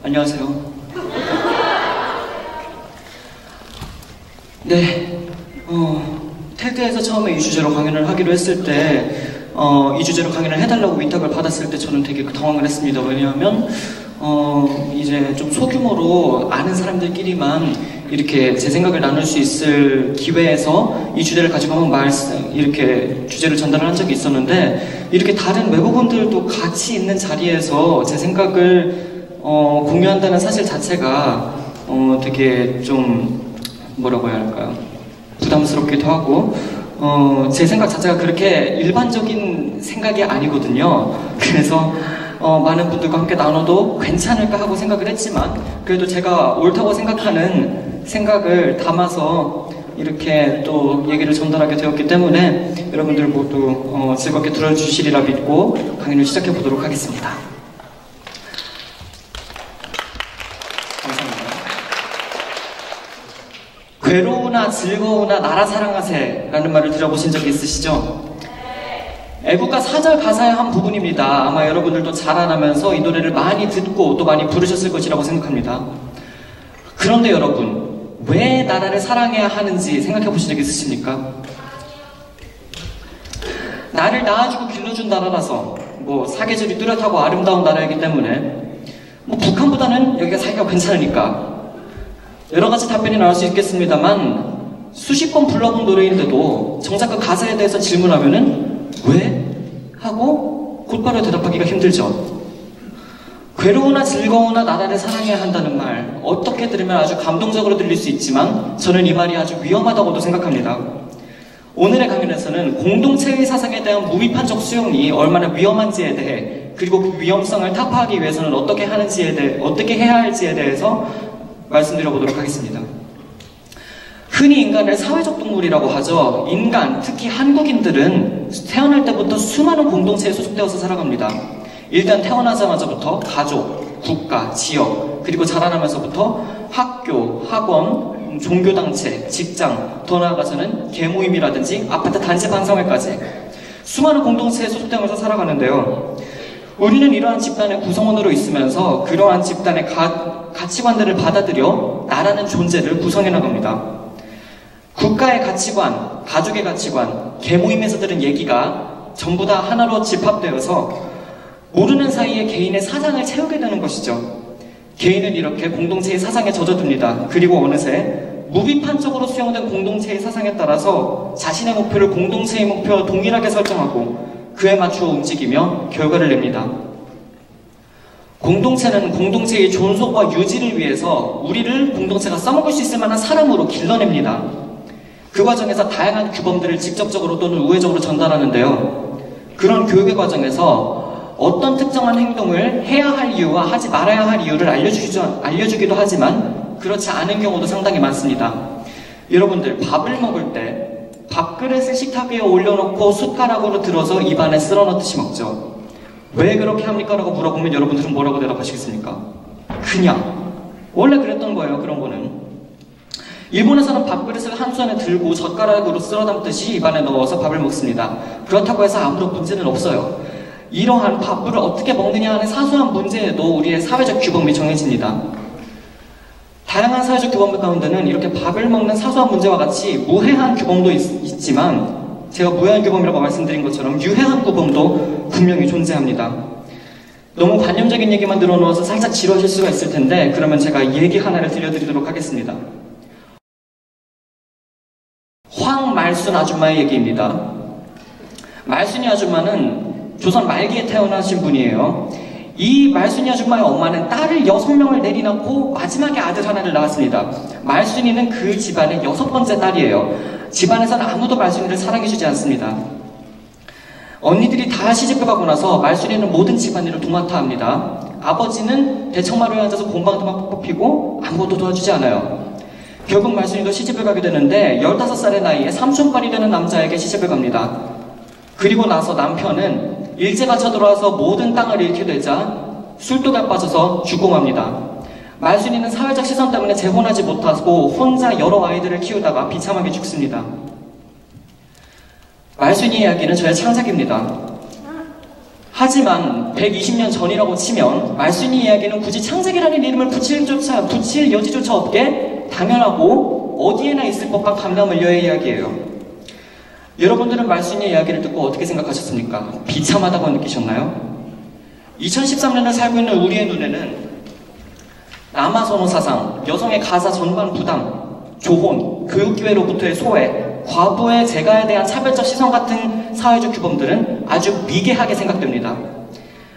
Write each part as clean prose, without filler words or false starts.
안녕하세요. 네, 테드에서 처음에 이 주제로 강연을 하기로 했을 때 이 주제로 강연을 해달라고 위탁을 받았을 때 저는 되게 당황을 했습니다. 왜냐하면 이제 좀 소규모로 아는 사람들끼리만 이렇게 제 생각을 나눌 수 있을 기회에서 이 주제를 가지고 한번 이렇게 주제를 전달을 한 적이 있었는데, 이렇게 다른 외부분들도 같이 있는 자리에서 제 생각을 공유한다는 사실 자체가 되게 좀 뭐라고 해야 할까요? 부담스럽기도 하고, 제 생각 자체가 그렇게 일반적인 생각이 아니거든요. 그래서 많은 분들과 함께 나눠도 괜찮을까 하고 생각을 했지만, 그래도 제가 옳다고 생각하는 생각을 담아서 이렇게 또 얘기를 전달하게 되었기 때문에 여러분들 모두 즐겁게 들어주시리라 믿고 강연을 시작해 보도록 하겠습니다. 감사합니다. 괴로우나 즐거우나 나라 사랑하세 라는 말을 들어보신 적이 있으시죠? 애국가 4절 가사의 한 부분입니다. 아마 여러분들도 자라나면서 이 노래를 많이 듣고 또 많이 부르셨을 것이라고 생각합니다. 그런데 여러분, 왜 나라를 사랑해야 하는지 생각해 보신 적 있으십니까? 나를 낳아주고 길러준 나라라서, 사계절이 뚜렷하고 아름다운 나라이기 때문에, 북한보다는 여기가 살기가 괜찮으니까, 여러 가지 답변이 나올 수 있겠습니다만, 수십 번 불러본 노래인데도 정작 그 가사에 대해서 질문하면은 왜? 하고 곧바로 대답하기가 힘들죠. 괴로우나 즐거우나 나라를 사랑해야 한다는 말, 어떻게 들으면 아주 감동적으로 들릴 수 있지만 저는 이 말이 아주 위험하다고도 생각합니다. 오늘의 강연에서는 공동체의 사상에 대한 무비판적 수용이 얼마나 위험한지에 대해, 그리고 그 위험성을 타파하기 위해서는 어떻게 해야 할지에 대해서 말씀드려보도록 하겠습니다. 흔히 인간을 사회적 동물이라고 하죠. 인간, 특히 한국인들은 태어날 때부터 수많은 공동체에 소속되어서 살아갑니다. 일단 태어나자마자부터 가족, 국가, 지역, 그리고 자라나면서부터 학교, 학원, 종교단체, 직장, 더 나아가서는 계모임이라든지 아파트 단체 반성회까지 수많은 공동체에 소속되면서 살아가는데요. 우리는 이러한 집단의 구성원으로 있으면서 그러한 집단의 가치관들을 받아들여 나라는 존재를 구성해 나갑니다. 국가의 가치관, 가족의 가치관, 계모임에서 들은 얘기가 전부 다 하나로 집합되어서 모르는 사이에 개인의 사상을 채우게 되는 것이죠. 개인은 이렇게 공동체의 사상에 젖어듭니다. 그리고 어느새 무비판적으로 수용된 공동체의 사상에 따라서 자신의 목표를 공동체의 목표와 동일하게 설정하고 그에 맞추어 움직이며 결과를 냅니다. 공동체는 공동체의 존속과 유지를 위해서 우리를 공동체가 써먹을 수 있을 만한 사람으로 길러냅니다. 그 과정에서 다양한 규범들을 직접적으로 또는 우회적으로 전달하는데요. 그런 교육의 과정에서 어떤 특정한 행동을 해야 할 이유와 하지 말아야 할 이유를 알려주기도 하지만 그렇지 않은 경우도 상당히 많습니다. 여러분들, 밥을 먹을 때 밥그릇을 식탁 위에 올려놓고 숟가락으로 들어서 입안에 쓸어넣듯이 먹죠. 왜 그렇게 합니까? 라고 물어보면 여러분들은 뭐라고 대답하시겠습니까? 그냥. 원래 그랬던 거예요, 그런 거는. 일본에서는 밥그릇을 한 손에 들고 젓가락으로 쓸어 담듯이 입안에 넣어서 밥을 먹습니다. 그렇다고 해서 아무런 문제는 없어요. 이러한 밥을 어떻게 먹느냐 하는 사소한 문제에도 우리의 사회적 규범이 정해집니다. 다양한 사회적 규범 가운데는 이렇게 밥을 먹는 사소한 문제와 같이 무해한 규범도 있지만, 제가 무해한 규범이라고 말씀드린 것처럼 유해한 규범도 분명히 존재합니다. 너무 관념적인 얘기만 늘어놓아서 살짝 지루하실 수가 있을 텐데, 그러면 제가 얘기 하나를 들려드리도록 하겠습니다. 황말순 아줌마의 얘기입니다. 말순이 아줌마는 조선 말기에 태어나신 분이에요. 이 말순이 아줌마의 엄마는 딸을 6명을 내리놓고 마지막에 아들 하나를 낳았습니다. 말순이는 그 집안의 6번째 딸이에요. 집안에서는 아무도 말순이를 사랑해주지 않습니다. 언니들이 다 시집을 가고 나서 말순이는 모든 집안일을 도맡아 합니다. 아버지는 대청마루에 앉아서 곰방도만 퍽퍽 피고 아무것도 도와주지 않아요. 결국 말순이도 시집을 가게 되는데 15살의 나이에 삼촌뻘이 되는 남자에게 시집을 갑니다. 그리고 나서 남편은 일제가 쳐들어와서 모든 땅을 잃게 되자 술독에 빠져서 죽고 맙니다. 말순이는 사회적 시선 때문에 재혼하지 못하고 혼자 여러 아이들을 키우다가 비참하게 죽습니다. 말순이 이야기는 저의 창작입니다. 하지만 120년 전이라고 치면 말순이 이야기는 굳이 창세기라는 이름을 붙일 여지조차 없게 당연하고 어디에나 있을 법한 감남을려의 이야기예요. 여러분들은 말순이 이야기를 듣고 어떻게 생각하셨습니까? 비참하다고 느끼셨나요? 2013년을 살고 있는 우리의 눈에는 남아선호 사상, 여성의 가사 전반 부담, 조혼, 교육기회로부터의 소외, 과부의 재가에 대한 차별적 시선 같은 사회적 규범들은 아주 미개하게 생각됩니다.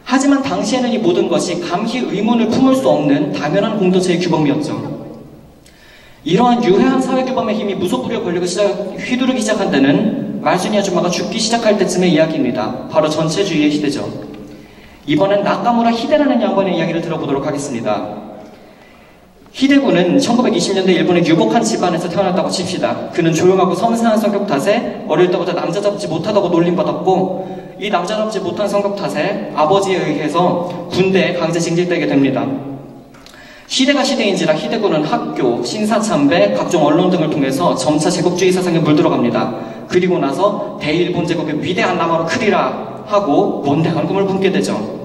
하지만 당시에는 이 모든 것이 감히 의문을 품을 수 없는 당연한 공동체의 규범이었죠. 이러한 유해한 사회 규범의 힘이 무소불위의 권력을 휘두르기 시작한 때는 말순이 아줌마가 죽기 시작할 때쯤의 이야기입니다. 바로 전체주의의 시대죠. 이번엔 나카무라 히데라는 양반의 이야기를 들어보도록 하겠습니다. 히데군은 1920년대 일본의 유복한 집안에서 태어났다고 칩시다. 그는 조용하고 섬세한 성격 탓에 어릴 때부터 남자답지 못하다고 놀림받았고, 이 남자답지 못한 성격 탓에 아버지에 의해서 군대에 강제 징집되게 됩니다. 시대가 시대인지라 히데군은 학교, 신사참배, 각종 언론 등을 통해서 점차 제국주의 사상에 물들어갑니다. 그리고 나서 대일본 제국의 위대한 나라로 크리라 하고 원대한 꿈을 품게 되죠.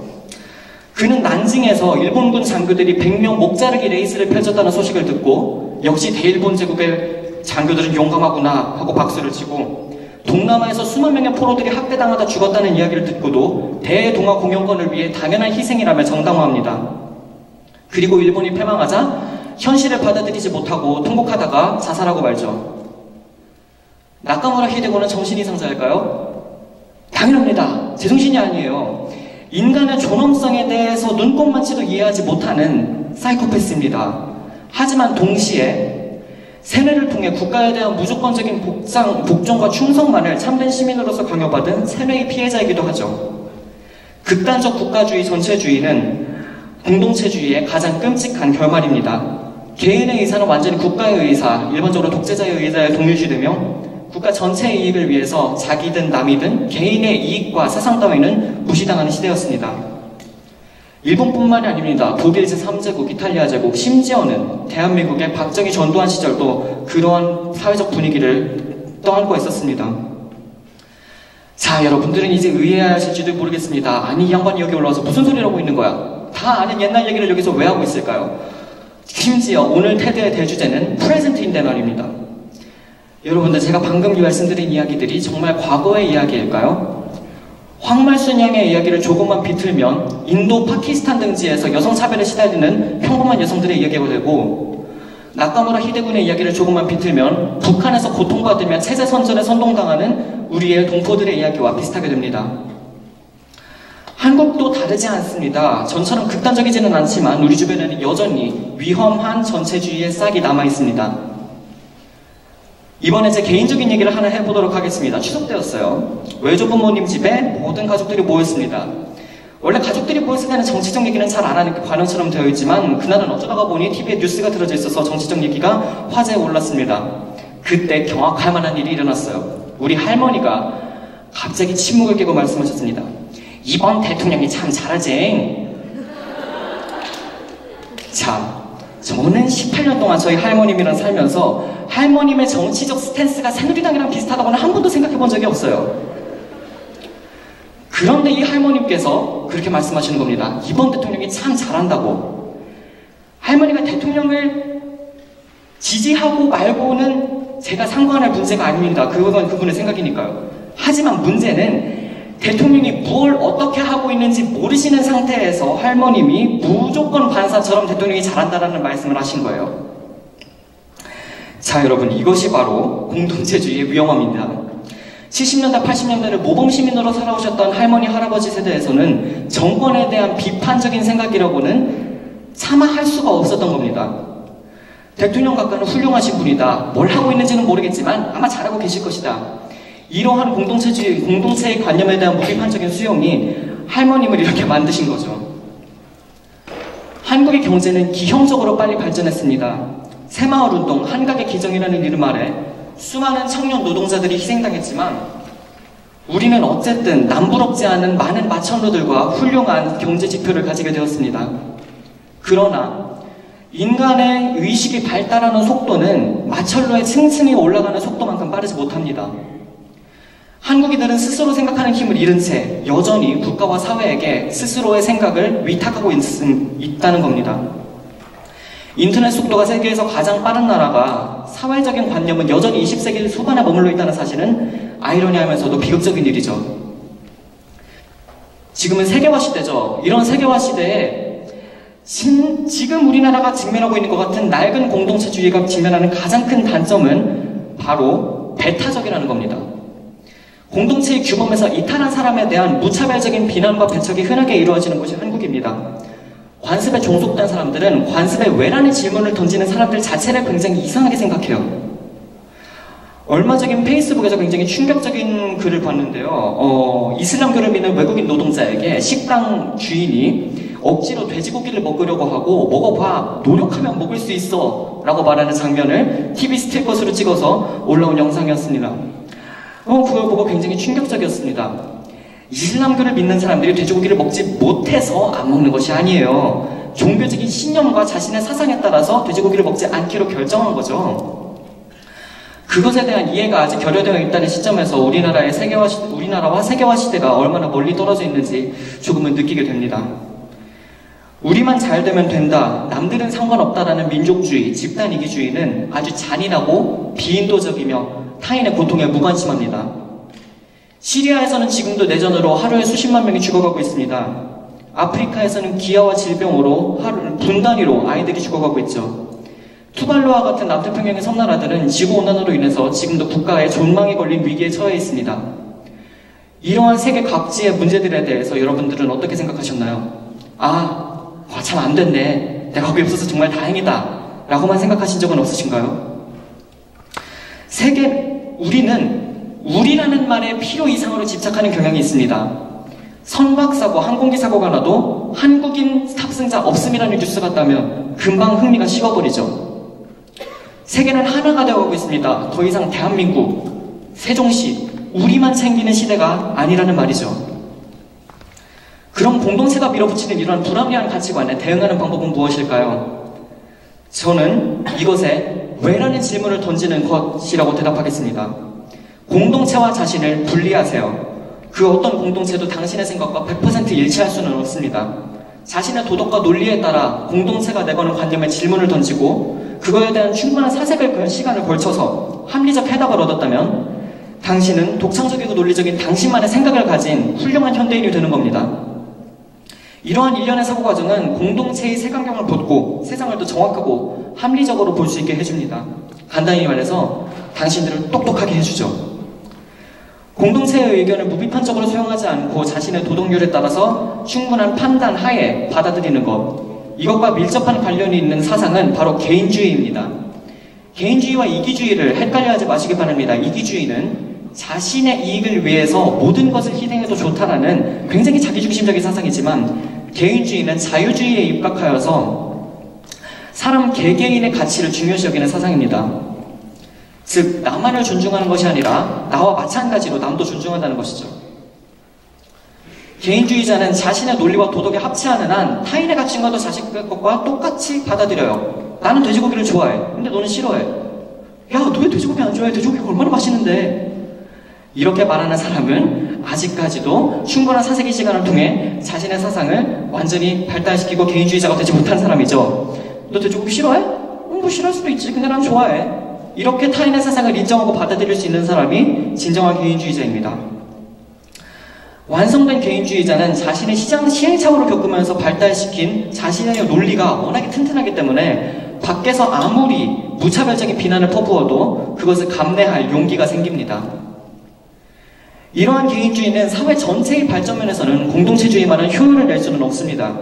그는 난징에서 일본군 장교들이 100명 목자르기 레이스를 펼쳤다는 소식을 듣고 역시 대일본 제국의 장교들은 용감하구나 하고 박수를 치고, 동남아에서 수만 명의 포로들이 학대당하다 죽었다는 이야기를 듣고도 대동아 공영권을 위해 당연한 희생이라며 정당화합니다. 그리고 일본이 패망하자 현실을 받아들이지 못하고 통곡하다가 자살하고 말죠. 나카무라 히데고는 정신이상자일까요? 당연합니다. 제정신이 아니에요. 인간의 존엄성에 대해서 눈꼽만치도 이해하지 못하는 사이코패스입니다. 하지만 동시에 세뇌를 통해 국가에 대한 무조건적인 복종과 충성만을 참된 시민으로서 강요받은 세뇌의 피해자이기도 하죠. 극단적 국가주의 전체주의는 공동체주의의 가장 끔찍한 결말입니다. 개인의 의사는 완전히 국가의 의사, 일반적으로 독재자의 의사에 동일시되며 국가 전체의 이익을 위해서 자기든 남이든 개인의 이익과 세상 따위는 무시당하는 시대였습니다. 일본뿐만이 아닙니다. 독일 제3제국, 이탈리아 제국, 심지어는 대한민국의 박정희 전두환 시절도 그러한 사회적 분위기를 떠안고 있었습니다. 자, 여러분들은 이제 의아하실지도 모르겠습니다. 아니, 이 양반이 여기 올라와서 무슨 소리를 하고 있는 거야? 다 아는 옛날 얘기를 여기서 왜 하고 있을까요? 심지어 오늘 테드의 대주제는 프레젠트인데 말입니다. 여러분들, 제가 방금 말씀드린 이야기들이 정말 과거의 이야기일까요? 황말순 양의 이야기를 조금만 비틀면 인도, 파키스탄 등지에서 여성차별에 시달리는 평범한 여성들의 이야기가 되고, 나카무라 히데군의 이야기를 조금만 비틀면 북한에서 고통받으며 체제선전에 선동당하는 우리의 동포들의 이야기와 비슷하게 됩니다. 한국도 다르지 않습니다. 전처럼 극단적이지는 않지만 우리 주변에는 여전히 위험한 전체주의의 싹이 남아있습니다. 이번에 제 개인적인 얘기를 하나 해보도록 하겠습니다. 추석 때였어요. 외조부모님 집에 모든 가족들이 모였습니다. 원래 가족들이 모였을 때는 정치적 얘기는 잘 안 하는 관원처럼 되어 있지만, 그날은 어쩌다가 보니 TV에 뉴스가 틀어져 있어서 정치적 얘기가 화제에 올랐습니다. 그때 경악할 만한 일이 일어났어요. 우리 할머니가 갑자기 침묵을 깨고 말씀하셨습니다. 이번 대통령이 참 잘하지. 자, 저는 18년 동안 저희 할머님이랑 살면서 할머님의 정치적 스탠스가 새누리당이랑 비슷하다고는 한 번도 생각해 본 적이 없어요. 그런데 이 할머님께서 그렇게 말씀하시는 겁니다. 이번 대통령이 참 잘한다고. 할머니가 대통령을 지지하고 말고는 제가 상관할 문제가 아닙니다. 그건 그분의 생각이니까요. 하지만 문제는 대통령이 뭘 어떻게 하고 있는지 모르시는 상태에서 할머님이 무조건 반사처럼 대통령이 잘한다라는 말씀을 하신 거예요. 자, 여러분, 이것이 바로 공동체주의의 위험함입니다. 70년대, 80년대를 모범시민으로 살아오셨던 할머니, 할아버지 세대에서는 정권에 대한 비판적인 생각이라고는 차마 할 수가 없었던 겁니다. 대통령 각하는 훌륭하신 분이다. 뭘 하고 있는지는 모르겠지만 아마 잘하고 계실 것이다. 이러한 공동체주의, 공동체의 관념에 대한 무비판적인 수용이 할머님을 이렇게 만드신 거죠. 한국의 경제는 기형적으로 빨리 발전했습니다. 새마을운동, 한각의 기정이라는 이름 아래 수많은 청년 노동자들이 희생당했지만 우리는 어쨌든 남부럽지 않은 많은 마천루들과 훌륭한 경제지표를 가지게 되었습니다. 그러나 인간의 의식이 발달하는 속도는 마천루의 층층이 올라가는 속도만큼 빠르지 못합니다. 한국인들은 스스로 생각하는 힘을 잃은 채 여전히 국가와 사회에게 스스로의 생각을 위탁하고 있다는 겁니다. 인터넷 속도가 세계에서 가장 빠른 나라가 사회적인 관념은 여전히 20세기 초반에 머물러 있다는 사실은 아이러니하면서도 비극적인 일이죠. 지금은 세계화 시대죠. 이런 세계화 시대에 지금 우리나라가 직면하고 있는 것 같은 낡은 공동체주의가 직면하는 가장 큰 단점은 바로 배타적이라는 겁니다. 공동체의 규범에서 이탈한 사람에 대한 무차별적인 비난과 배척이 흔하게 이루어지는 곳이 한국입니다. 관습에 종속된 사람들은 관습에 왜라는 질문을 던지는 사람들 자체를 굉장히 이상하게 생각해요. 얼마 전에 페이스북에서 굉장히 충격적인 글을 봤는데요. 이슬람교를 믿는 외국인 노동자에게 식당 주인이 억지로 돼지고기를 먹으려고 하고 먹어봐, 노력하면 먹을 수 있어 라고 말하는 장면을 TV 스틸컷으로 찍어서 올라온 영상이었습니다. 그걸 보고 굉장히 충격적이었습니다. 이슬람교를 믿는 사람들이 돼지고기를 먹지 못해서 안 먹는 것이 아니에요. 종교적인 신념과 자신의 사상에 따라서 돼지고기를 먹지 않기로 결정한 거죠. 그것에 대한 이해가 아직 결여되어 있다는 시점에서 우리나라와 세계화 시대가 얼마나 멀리 떨어져 있는지 조금은 느끼게 됩니다. 우리만 잘 되면 된다, 남들은 상관없다라는 민족주의, 집단이기주의는 아주 잔인하고 비인도적이며 타인의 고통에 무관심합니다. 시리아에서는 지금도 내전으로 하루에 수십만 명이 죽어가고 있습니다. 아프리카에서는 기아와 질병으로 분 단위로 아이들이 죽어가고 있죠. 투발루와 같은 남태평양의 섬나라들은 지구온난화로 인해서 지금도 국가의 존망이 걸린 위기에 처해 있습니다. 이러한 세계 각지의 문제들에 대해서 여러분들은 어떻게 생각하셨나요? 참 안 됐네. 내가 거기 없어서 정말 다행이다. 라고만 생각하신 적은 없으신가요? 우리라는 말에 필요 이상으로 집착하는 경향이 있습니다. 선박사고 항공기 사고가 나도 한국인 탑승자 없음이라는 뉴스가 따면 금방 흥미가 식어버리죠. 세계는 하나가 되어가고 있습니다. 더 이상 대한민국, 세종시, 우리만 챙기는 시대가 아니라는 말이죠. 그럼 공동체가 밀어붙이는 이러한 불합리한 가치관에 대응하는 방법은 무엇일까요? 저는 이것에 왜라는 질문을 던지는 것이라고 대답하겠습니다. 공동체와 자신을 분리하세요. 그 어떤 공동체도 당신의 생각과 100% 일치할 수는 없습니다. 자신의 도덕과 논리에 따라 공동체가 내거는 관념에 질문을 던지고 그거에 대한 충분한 시간을 걸쳐서 합리적 해답을 얻었다면 당신은 독창적이고 논리적인 당신만의 생각을 가진 훌륭한 현대인이 되는 겁니다. 이러한 일련의 사고 과정은 공동체의 색안경을 벗고 세상을 더 정확하고 합리적으로 볼 수 있게 해줍니다. 간단히 말해서 당신들을 똑똑하게 해주죠. 공동체의 의견을 무비판적으로 수용하지 않고 자신의 도덕률에 따라서 충분한 판단 하에 받아들이는 것, 이것과 밀접한 관련이 있는 사상은 바로 개인주의입니다. 개인주의와 이기주의를 헷갈려하지 마시기 바랍니다. 이기주의는 자신의 이익을 위해서 모든 것을 희생해도 좋다라는 굉장히 자기중심적인 사상이지만, 개인주의는 자유주의에 입각하여서 사람 개개인의 가치를 중요시 여기는 사상입니다. 즉, 나만을 존중하는 것이 아니라 나와 마찬가지로 남도 존중한다는 것이죠. 개인주의자는 자신의 논리와 도덕에 합치하는 한 타인의 가치관도 자신의 것과 똑같이 받아들여요. 나는 돼지고기를 좋아해. 근데 너는 싫어해. 야, 너 왜 돼지고기 안 좋아해? 돼지고기가 얼마나 맛있는데. 이렇게 말하는 사람은 아직까지도 충분한 사색의 시간을 통해 자신의 사상을 완전히 발달시키고 개인주의자가 되지 못한 사람이죠. 너 돼지고기 싫어해? 뭐 싫어할 수도 있지. 근데 난 좋아해. 이렇게 타인의 사상을 인정하고 받아들일 수 있는 사람이 진정한 개인주의자입니다. 완성된 개인주의자는 자신의 시행착오를 겪으면서 발달시킨 자신의 논리가 워낙에 튼튼하기 때문에 밖에서 아무리 무차별적인 비난을 퍼부어도 그것을 감내할 용기가 생깁니다. 이러한 개인주의는 사회 전체의 발전면에서는 공동체주의만은 효율을 낼 수는 없습니다.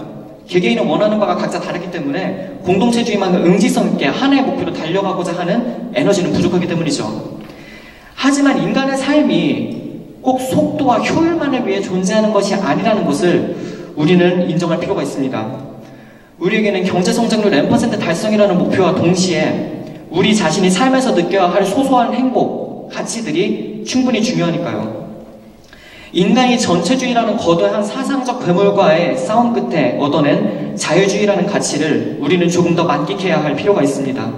개개인은 원하는 바가 각자 다르기 때문에 공동체주의만은 응지성 있게 하나의 목표로 달려가고자 하는 에너지는 부족하기 때문이죠. 하지만 인간의 삶이 꼭 속도와 효율만을 위해 존재하는 것이 아니라는 것을 우리는 인정할 필요가 있습니다. 우리에게는 경제성장률 N% 달성이라는 목표와 동시에 우리 자신이 삶에서 느껴야 할 소소한 행복, 가치들이 충분히 중요하니까요. 인간이 전체주의라는 거대한 사상적 괴물과의 싸움 끝에 얻어낸 자유주의라는 가치를 우리는 조금 더 만끽해야 할 필요가 있습니다.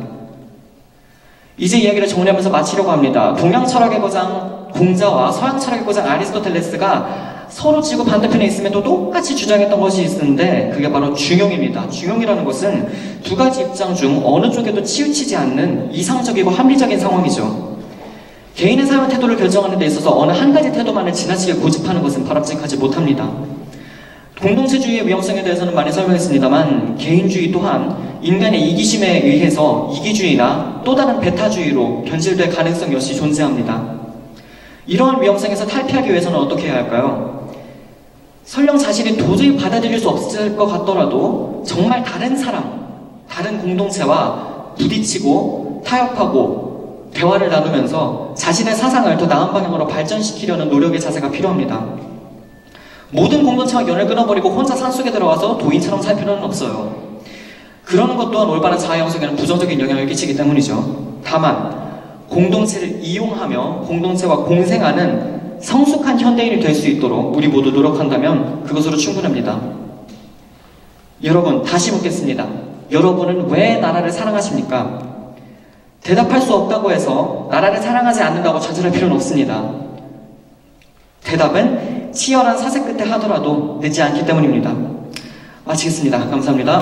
이제 이야기를 정리하면서 마치려고 합니다. 동양 철학의 고장 공자와 서양 철학의 고장 아리스토텔레스가 서로 지구 반대편에 있음에도 똑같이 주장했던 것이 있는데 그게 바로 중용입니다. 중용이라는 것은 두 가지 입장 중 어느 쪽에도 치우치지 않는 이상적이고 합리적인 상황이죠. 개인의 삶의 태도를 결정하는 데 있어서 어느 한 가지 태도만을 지나치게 고집하는 것은 바람직하지 못합니다. 공동체주의의 위험성에 대해서는 많이 설명했습니다만 개인주의 또한 인간의 이기심에 의해서 이기주의나 또 다른 배타주의로 변질될 가능성 역시 존재합니다. 이러한 위험성에서 탈피하기 위해서는 어떻게 해야 할까요? 설령 자신이 도저히 받아들일 수 없을 것 같더라도 정말 다른 사람, 다른 공동체와 부딪히고 타협하고 대화를 나누면서 자신의 사상을 더 나은 방향으로 발전시키려는 노력의 자세가 필요합니다. 모든 공동체와 연을 끊어버리고 혼자 산속에 들어가서 도인처럼 살 필요는 없어요. 그러는 것 또한 올바른 자아 형성에는 부정적인 영향을 끼치기 때문이죠. 다만 공동체를 이용하며 공동체와 공생하는 성숙한 현대인이 될 수 있도록 우리 모두 노력한다면 그것으로 충분합니다. 여러분, 다시 묻겠습니다. 여러분은 왜 나라를 사랑하십니까? 대답할 수 없다고 해서 나라를 사랑하지 않는다고 좌절할 필요는 없습니다. 대답은 치열한 사색 끝에 하더라도 늦지 않기 때문입니다. 마치겠습니다. 감사합니다.